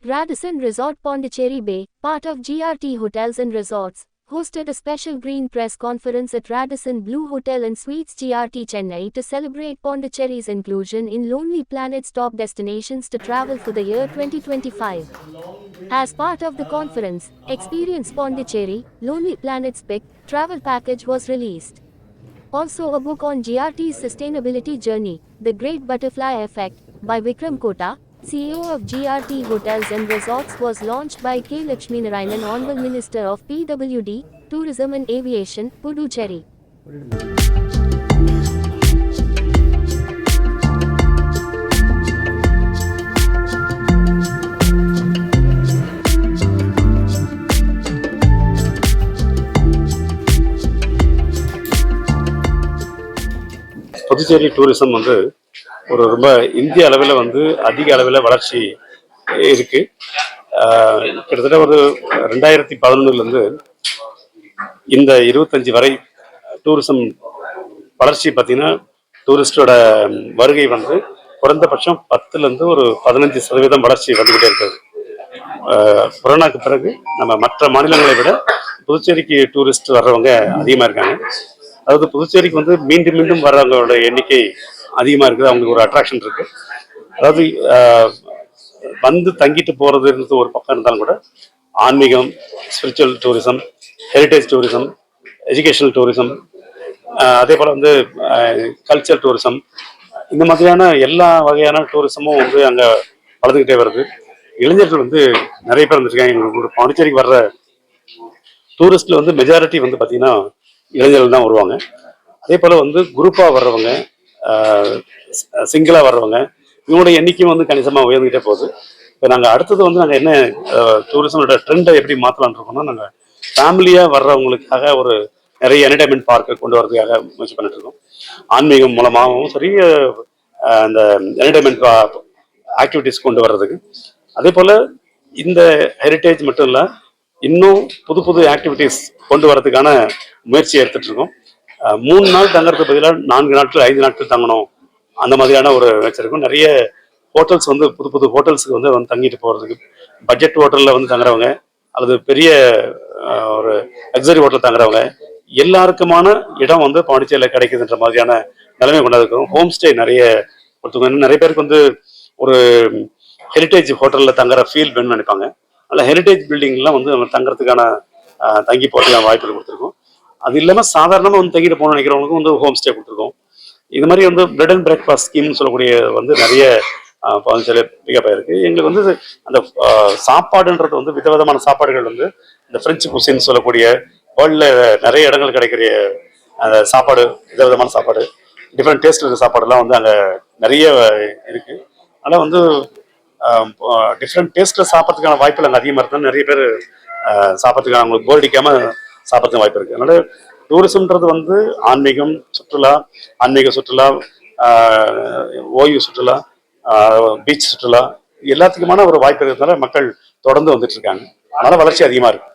Radisson Resort Pondicherry Bay, part of GRT Hotels and Resorts, hosted a special green press conference at Radisson Blu Hotel and Suites GRT Chennai to celebrate Pondicherry's inclusion in Lonely Planet's top destinations to travel for the year 2025. As part of the conference, Experience Pondicherry, Lonely Planet's Pick travel package was released. Also, a book on GRT's sustainability journey, The Great Butterfly Effect, by Vikram Kota, CEO of GRT Hotels and Resorts, was launched by K. Lakshminarayanan, Honorable Minister of PWD, Tourism and Aviation, Puducherry. Puducherry tourism ஒரு ரொம்ப இந்திய அளவில் அதிக அளவில் வளர்ச்சி இருக்கு. கிட்டத்தட்ட ஒரு 2011 இந்த 25 வரை டூரிசம் வளர்ச்சி பார்த்தீங்கன்னா, டூரிஸ்டோட வருகை குறைந்தபட்சம் 10% ஒரு 15% வளர்ச்சி வந்துகிட்டே இருக்குது. கொரோனாக்கு பிறகு நம்ம மற்ற மாநிலங்களை விட புதுச்சேரிக்கு டூரிஸ்ட் வர்றவங்க அதிகமாக இருக்காங்க. அதாவது புதுச்சேரிக்கு மீண்டும் மீண்டும் வர்றவங்களோட எண்ணிக்கை அதிகமாக இருக்குது. அவங்களுக்கு ஒரு அட்ராக்ஷன் இருக்கு. அதாவது தங்கிட்டு போறதுன்றது ஒரு பக்கம் இருந்தாலும் கூட ஆன்மீகம், spiritual tourism, heritage tourism, educational tourism, அதே போல் கல்ச்சர் டூரிசம், இந்த மாதிரியான எல்லா வகையான டூரிசமும் அங்கே வளர்ந்துக்கிட்டே வருது. இளைஞர்கள் நிறைய பேர் வந்துருக்காங்க. எங்களுக்கு பாண்டிச்சேரிக்கு வர்ற டூரிஸ்ட்ல மெஜாரிட்டி பார்த்தீங்கன்னா இளைஞர்கள் தான் வருவாங்க. அதே போல் குரூப்பாக வர்றவங்க, சிங்கிளாக வர்றவங்க, இவங்களோட எண்ணிக்கையும் கணிசமாக உயர்ந்துகிட்டே போகுது. இப்போ நாங்கள் அடுத்தது நாங்கள் என்ன டூரிசமோட ட்ரெண்டை எப்படி மாற்றலான் இருக்கோம்னா, நாங்கள் ஃபேமிலியாக வர்றவங்களுக்காக ஒரு நிறைய என்டர்டைன்மெண்ட் பார்க்கை கொண்டு வரதுக்காக முயற்சி பண்ணிட்டு இருக்கோம். ஆன்மீகம் மூலமாகவும் சரி, அந்த என்டர்டைன்மெண்ட் ஆக்டிவிட்டிஸ் கொண்டு வர்றதுக்கு. அதே போல் இந்த ஹெரிட்டேஜ் மட்டும் இல்லை, இன்னும் புது புது ஆக்டிவிட்டிஸ் கொண்டு வரதுக்கான முயற்சியை எடுத்துட்டு இருக்கோம். 3 நாள் தங்கறதுக்கு பதிலாக 4 நாட்கள் 5 நாட்கள் தங்கணும், அந்த மாதிரியான ஒரு வச்சிருக்கோம். நிறைய ஹோட்டல்ஸ் புது புது ஹோட்டல்ஸுக்கு தங்கிட்டு போகிறதுக்கு, பட்ஜெட் ஹோட்டலில் தங்குறவங்க அல்லது பெரிய ஒரு லக்ஸரி ஹோட்டல் தங்குறவங்க எல்லாருக்குமான இடம் பாண்டிச்சேரியில் கிடைக்குதுன்ற மாதிரியான நிலைமை கொண்டாந்துருக்கோம். ஹோம் ஸ்டே நிறைய கொடுத்துருக்கோம். நிறைய பேருக்கு ஒரு ஹெரிட்டேஜ் ஹோட்டலில் தங்குற ஃபீல் வேணும்னு நினைப்பாங்க. அதில் ஹெரிட்டேஜ் பில்டிங்லாம் நம்ம தங்குறதுக்கான தங்கி போகிறதுக்கான வாய்ப்புகள் கொடுத்துருக்கோம். அது இல்லாமல் சாதாரணமாக தங்கிட்டு போகணும்னு நினைக்கிறவங்களுக்கும் ஹோம் ஸ்டே கொடுத்துருக்கோம். இது மாதிரி பிரெட் அண்ட் பிரேக்ஃபாஸ்ட் ஸ்கீம்னு சொல்லக்கூடிய நிறைய பாண்டிச்சேரி பிக்கப் ஆயிருக்கு. எங்களுக்கு அந்த சாப்பாடுன்றது விதவிதமான சாப்பாடுகள் இந்த பிரெஞ்சு குசின்னு சொல்லக்கூடிய வேர்ல்டில் நிறைய இடங்கள் கிடைக்கிற அந்த சாப்பாடு, விதவிதமான சாப்பாடு, டிஃப்ரெண்ட் டேஸ்ட் இருக்கிற சாப்பாடுலாம் அங்கே நிறைய இருக்கு. ஆனால் டிஃப்ரெண்ட் டேஸ்ட்டில் சாப்பிட்றதுக்கான வாய்ப்புகள் அங்கே அதிகமாக இருந்தாலும் நிறைய பேர் சாப்பிட்றதுக்கான அவங்களுக்கு போர் அடிக்காமல் சாப்பிட்றதுக்கு வாய்ப்பு இருக்குது. அதனால டூரிசம்ன்றது ஆன்மீகம் சுற்றுலா, ஆன்மீக சுற்றுலா, ஓய்வு சுற்றுலா, பீச் சுற்றுலா, எல்லாத்துக்குமான ஒரு வாய்ப்பு இருக்கிறதுனால மக்கள் தொடர்ந்து வந்துட்டு இருக்காங்க. அதனால வளர்ச்சி அதிகமாக இருக்கு.